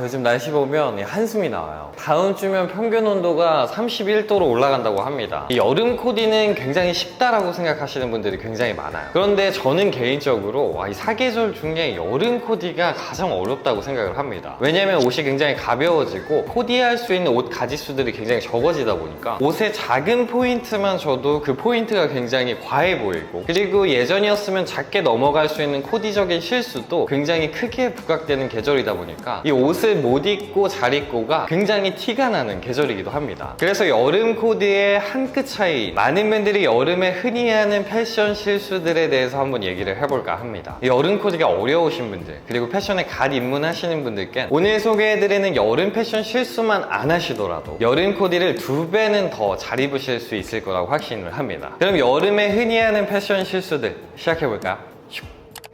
요즘 날씨 보면 한숨이 나와요. 다음 주면 평균 온도가 31도로 올라간다고 합니다. 이 여름 코디는 굉장히 쉽다라고 생각하시는 분들이 굉장히 많아요. 그런데 저는 개인적으로 이 사계절 중에 여름 코디가 가장 어렵다고 생각을 합니다. 왜냐면 옷이 굉장히 가벼워지고 코디할 수 있는 옷 가지수들이 굉장히 적어지다 보니까 옷의 작은 포인트만 줘도 그 포인트가 굉장히 과해 보이고, 그리고 예전이었으면 작게 넘어갈 수 있는 코디적인 실수도 굉장히 크게 부각되는 계절이다 보니까 이 옷을 못 입고 잘 입고가 굉장히 티가 나는 계절이기도 합니다. 그래서 여름 코디의 한 끗 차이, 많은 분들이 여름에 흔히 하는 패션 실수들에 대해서 한번 얘기를 해볼까 합니다. 여름 코디가 어려우신 분들, 그리고 패션에 갓 입문하시는 분들께 오늘 소개해드리는 여름 패션 실수만 안 하시더라도 여름 코디를 2배는 더 잘 입으실 수 있을 거라고 확신을 합니다. 그럼 여름에 흔히 하는 패션 실수들 시작해볼까요?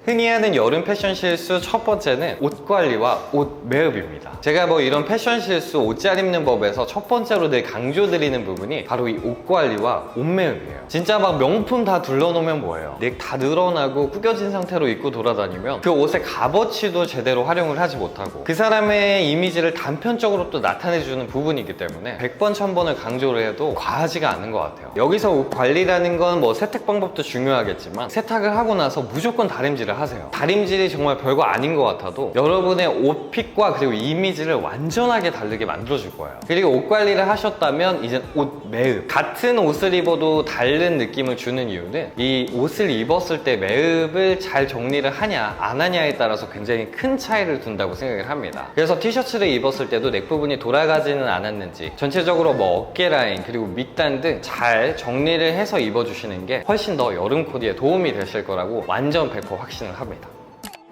흔히 하는 여름 패션 실수 첫 번째는 옷 관리와 옷 매듭입니다. 제가 이런 패션 실수, 옷 잘 입는 법에서 첫 번째로 늘 강조드리는 부분이 바로 이 옷 관리와 옷 매듭이에요. 진짜 명품 다 둘러놓으면 뭐예요? 넥 다 늘어나고 구겨진 상태로 입고 돌아다니면 그 옷의 값어치도 제대로 활용을 하지 못하고 그 사람의 이미지를 단편적으로 또 나타내주는 부분이기 때문에 100번 1000번을 강조를 해도 과하지가 않은 것 같아요. 여기서 옷 관리라는 건 세탁 방법도 중요하겠지만 세탁을 하고 나서 무조건 다림질을 하세요. 다림질이 정말 별거 아닌 것 같아도 여러분의 옷핏과 그리고 이미지를 완전하게 다르게 만들어줄 거예요. 그리고 옷 관리를 하셨다면 이제 옷 매듭, 같은 옷을 입어도 다른 느낌을 주는 이유는 이 옷을 입었을 때 매듭을 잘 정리를 하냐 안 하냐에 따라서 굉장히 큰 차이를 둔다고 생각을 합니다. 그래서 티셔츠를 입었을 때도 넥 부분이 돌아가지는 않았는지 전체적으로 어깨 라인 그리고 밑단 등 잘 정리를 해서 입어주시는 게 훨씬 더 여름 코디에 도움이 되실 거라고 완전 100% 확신을 합니다.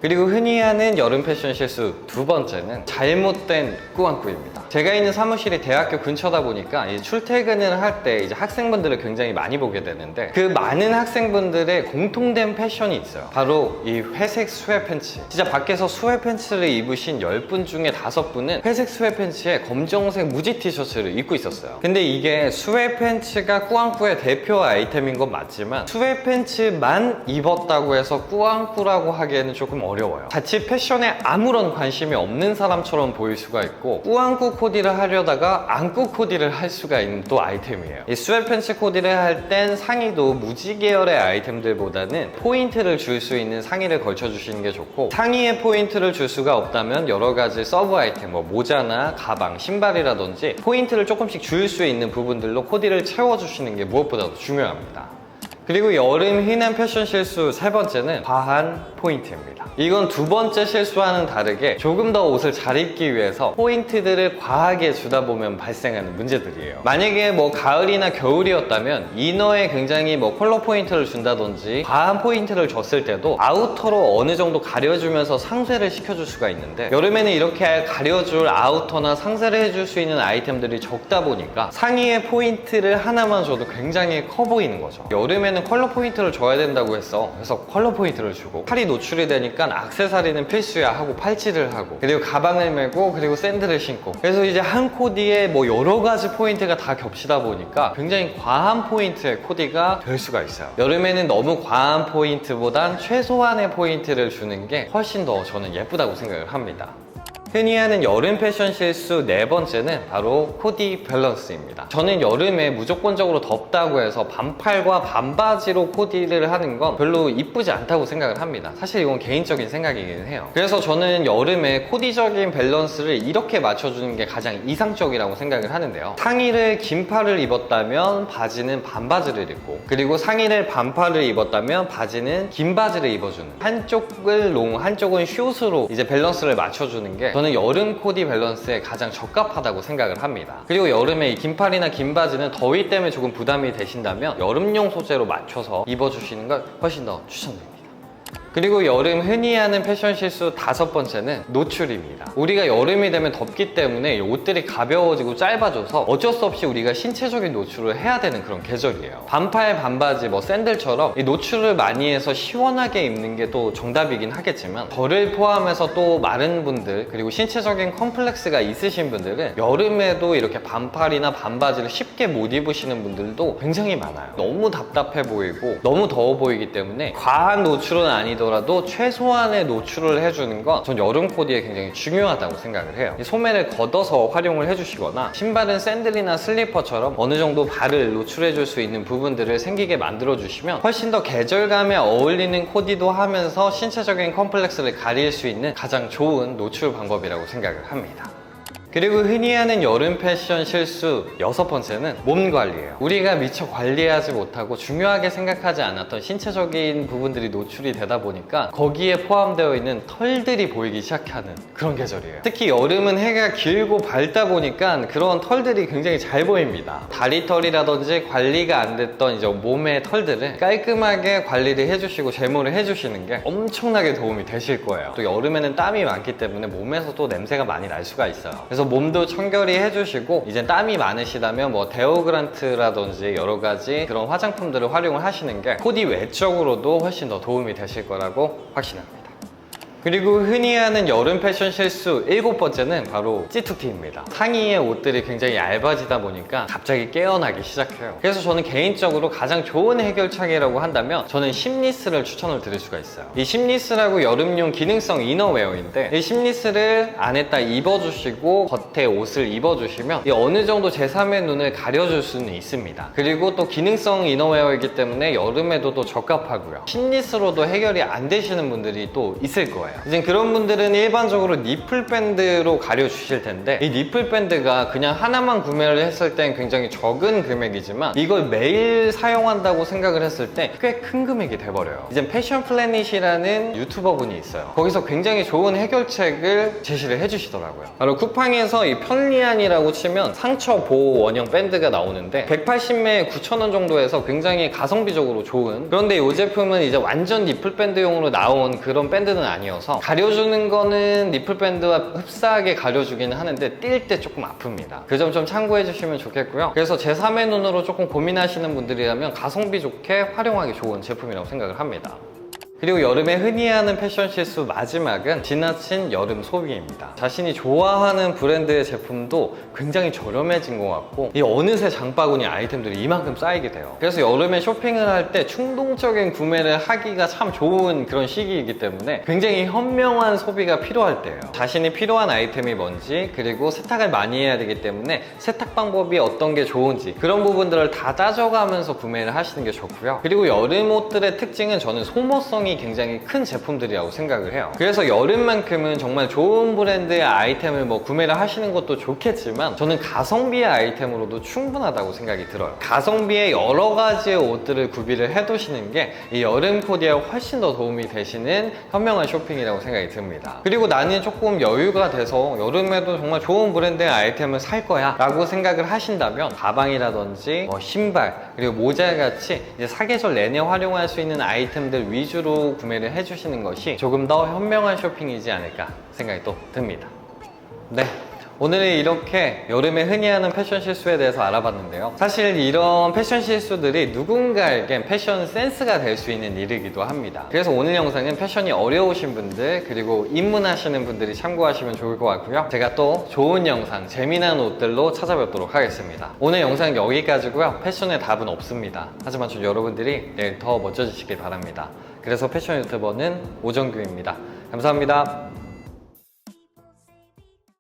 그리고 흔히 하는 여름 패션 실수 두 번째는 잘못된 꾸안꾸입니다. 제가 있는 사무실이 대학교 근처다 보니까 출퇴근을 할 때 이제 학생분들을 굉장히 많이 보게 되는데 그 많은 학생분들의 공통된 패션이 있어요. 바로 이 회색 스웨팬츠. 진짜 밖에서 스웨팬츠를 입으신 10분 중에 5분은 회색 스웨팬츠에 검정색 무지 티셔츠를 입고 있었어요. 근데 이게 스웨팬츠가 꾸안꾸의 대표 아이템인 건 맞지만 스웨팬츠만 입었다고 해서 꾸안꾸라고 하기에는 조금 어려워요. 자칫 패션에 아무런 관심이 없는 사람처럼 보일 수가 있고 꾸안꾸 코디를 하려다가 안꾸 코디를 할 수가 있는 또 아이템이에요. 이 스웨팬츠 코디를 할 땐 상의도 무지 계열의 아이템들보다는 포인트를 줄 수 있는 상의를 걸쳐주시는 게 좋고, 상의에 포인트를 줄 수가 없다면 여러 가지 서브 아이템, 모자나 가방, 신발이라든지 포인트를 조금씩 줄 수 있는 부분들로 코디를 채워주시는 게 무엇보다도 중요합니다. 그리고 여름 흔한 패션 실수 세 번째는 과한 포인트입니다. 이건 두 번째 실수와는 다르게 조금 더 옷을 잘 입기 위해서 포인트들을 과하게 주다 보면 발생하는 문제들이에요. 만약에 가을이나 겨울이었다면 이너에 굉장히 컬러 포인트를 준다든지 과한 포인트를 줬을 때도 아우터로 어느 정도 가려주면서 상쇄를 시켜줄 수가 있는데, 여름에는 이렇게 가려줄 아우터나 상쇄를 해줄 수 있는 아이템들이 적다 보니까 상의에 포인트를 하나만 줘도 굉장히 커 보이는 거죠. 여름에는 컬러 포인트를 줘야 된다고 해서 그래서 컬러 포인트를 주고, 팔이 노출이 되니까 액세서리는 필수야 하고 팔찌를 하고, 그리고 가방을 메고, 그리고 샌들을 신고, 그래서 이제 한 코디에 여러 가지 포인트가 다 겹치다 보니까 굉장히 과한 포인트의 코디가 될 수가 있어요. 여름에는 너무 과한 포인트보단 최소한의 포인트를 주는 게 훨씬 더 저는 예쁘다고 생각을 합니다. 흔히 하는 여름 패션 실수 네 번째는 바로 코디 밸런스입니다. 저는 여름에 무조건적으로 덥다고 해서 반팔과 반바지로 코디를 하는 건 별로 이쁘지 않다고 생각을 합니다. 사실 이건 개인적인 생각이긴 해요. 그래서 저는 여름에 코디적인 밸런스를 이렇게 맞춰주는 게 가장 이상적이라고 생각을 하는데요. 상의를 긴팔을 입었다면 바지는 반바지를 입고, 그리고 상의를 반팔을 입었다면 바지는 긴 바지를 입어주는, 한쪽을 롱, 한쪽은 숏으로 이제 밸런스를 맞춰주는 게 저는 여름 코디 밸런스에 가장 적합하다고 생각을 합니다. 그리고 여름에 이 긴팔이나 긴 바지는 더위 때문에 조금 부담이 되신다면 여름용 소재로 맞춰서 입어주시는 걸 훨씬 더 추천드립니다. 그리고 여름 흔히 하는 패션 실수 다섯 번째는 노출입니다. 우리가 여름이 되면 덥기 때문에 옷들이 가벼워지고 짧아져서 어쩔 수 없이 우리가 신체적인 노출을 해야 되는 그런 계절이에요. 반팔, 반바지, 샌들처럼 이 노출을 많이 해서 시원하게 입는 게 또 정답이긴 하겠지만, 저를 포함해서 또 마른 분들, 그리고 신체적인 컴플렉스가 있으신 분들은 여름에도 이렇게 반팔이나 반바지를 쉽게 못 입으시는 분들도 굉장히 많아요. 너무 답답해 보이고 너무 더워 보이기 때문에 과한 노출은 아니더라도 아니더라도 최소한의 노출을 해주는 건 전 여름 코디에 굉장히 중요하다고 생각을 해요. 이 소매를 걷어서 활용을 해주시거나 신발은 샌들이나 슬리퍼처럼 어느 정도 발을 노출해줄 수 있는 부분들을 생기게 만들어주시면 훨씬 더 계절감에 어울리는 코디도 하면서 신체적인 컴플렉스를 가릴 수 있는 가장 좋은 노출 방법이라고 생각을 합니다. 그리고 흔히 하는 여름 패션 실수 6번째는 몸 관리예요. 우리가 미처 관리하지 못하고 중요하게 생각하지 않았던 신체적인 부분들이 노출이 되다 보니까 거기에 포함되어 있는 털들이 보이기 시작하는 그런 계절이에요. 특히 여름은 해가 길고 밝다 보니까 그런 털들이 굉장히 잘 보입니다. 다리털이라든지 관리가 안 됐던 이제 몸의 털들을 깔끔하게 관리를 해주시고 제모를 해주시는 게 엄청나게 도움이 되실 거예요. 또 여름에는 땀이 많기 때문에 몸에서도 냄새가 많이 날 수가 있어요. 그래서 몸도 청결히 해주시고 이제 땀이 많으시다면 뭐 데오그란트라든지 여러 가지 그런 화장품들을 활용을 하시는 게 코디 외적으로도 훨씬 더 도움이 되실 거라고 확신합니다. 그리고 흔히 하는 여름 패션 실수 7번째는 바로 찌투티입니다. 상의의 옷들이 굉장히 얇아지다 보니까 갑자기 깨어나기 시작해요. 그래서 저는 개인적으로 가장 좋은 해결책이라고 한다면 저는 심리스를 추천을 드릴 수가 있어요. 이 심리스라고 여름용 기능성 이너웨어인데 이 심리스를 안에다 입어주시고 겉에 옷을 입어주시면 이 어느 정도 제3의 눈을 가려줄 수는 있습니다. 그리고 또 기능성 이너웨어이기 때문에 여름에도 또 적합하고요. 심리스로도 해결이 안 되시는 분들이 또 있을 거예요. 이제 그런 분들은 일반적으로 니플 밴드로 가려주실 텐데 이 니플 밴드가 그냥 하나만 구매를 했을 땐 굉장히 적은 금액이지만 이걸 매일 사용한다고 생각을 했을 때 꽤 큰 금액이 돼버려요. 이제 패션 플래닛이라는 유튜버 분이 있어요. 거기서 굉장히 좋은 해결책을 제시를 해주시더라고요. 바로 쿠팡에서 이 편리안이라고 치면 상처 보호 원형 밴드가 나오는데 180매에 9,000원 정도에서 굉장히 가성비적으로 좋은, 그런데 이 제품은 이제 완전 니플 밴드용으로 나온 그런 밴드는 아니어서 가려주는 거는 니플 밴드와 흡사하게 가려주기는 하는데 뛸 때 조금 아픕니다. 그 점 좀 참고해 주시면 좋겠고요. 그래서 제3의 눈으로 조금 고민하시는 분들이라면 가성비 좋게 활용하기 좋은 제품이라고 생각을 합니다. 그리고 여름에 흔히 하는 패션 실수 마지막은 지나친 여름 소비입니다. 자신이 좋아하는 브랜드의 제품도 굉장히 저렴해진 것 같고 이 어느새 장바구니 아이템들이 이만큼 쌓이게 돼요. 그래서 여름에 쇼핑을 할 때 충동적인 구매를 하기가 참 좋은 그런 시기이기 때문에 굉장히 현명한 소비가 필요할 때예요. 자신이 필요한 아이템이 뭔지, 그리고 세탁을 많이 해야 되기 때문에 세탁 방법이 어떤 게 좋은지 그런 부분들을 다 따져가면서 구매를 하시는 게 좋고요. 그리고 여름 옷들의 특징은 저는 소모성이 굉장히 큰 제품들이라고 생각을 해요. 그래서 여름만큼은 정말 좋은 브랜드의 아이템을 뭐 구매를 하시는 것도 좋겠지만 저는 가성비의 아이템으로도 충분하다고 생각이 들어요. 가성비의 여러 가지의 옷들을 구비를 해두시는 게 이 여름 코디에 훨씬 더 도움이 되시는 현명한 쇼핑이라고 생각이 듭니다. 그리고 나는 조금 여유가 돼서 여름에도 정말 좋은 브랜드의 아이템을 살 거야 라고 생각을 하신다면 가방이라든지 신발 그리고 모자 같이 이제 사계절 내내 활용할 수 있는 아이템들 위주로 구매를 해주시는 것이 조금 더 현명한 쇼핑이지 않을까 생각이 또 듭니다. 네, 오늘은 이렇게 여름에 흔히 하는 패션 실수에 대해서 알아봤는데요. 사실 이런 패션 실수들이 누군가에겐 패션 센스가 될 수 있는 일이기도 합니다. 그래서 오늘 영상은 패션이 어려우신 분들 그리고 입문하시는 분들이 참고하시면 좋을 것 같고요. 제가 또 좋은 영상, 재미난 옷들로 찾아뵙도록 하겠습니다. 오늘 영상 여기까지고요. 패션의 답은 없습니다. 하지만 저 여러분들이 내일 더 멋져지시길 바랍니다. 그래서 패션 유튜버는 오정규입니다. 감사합니다.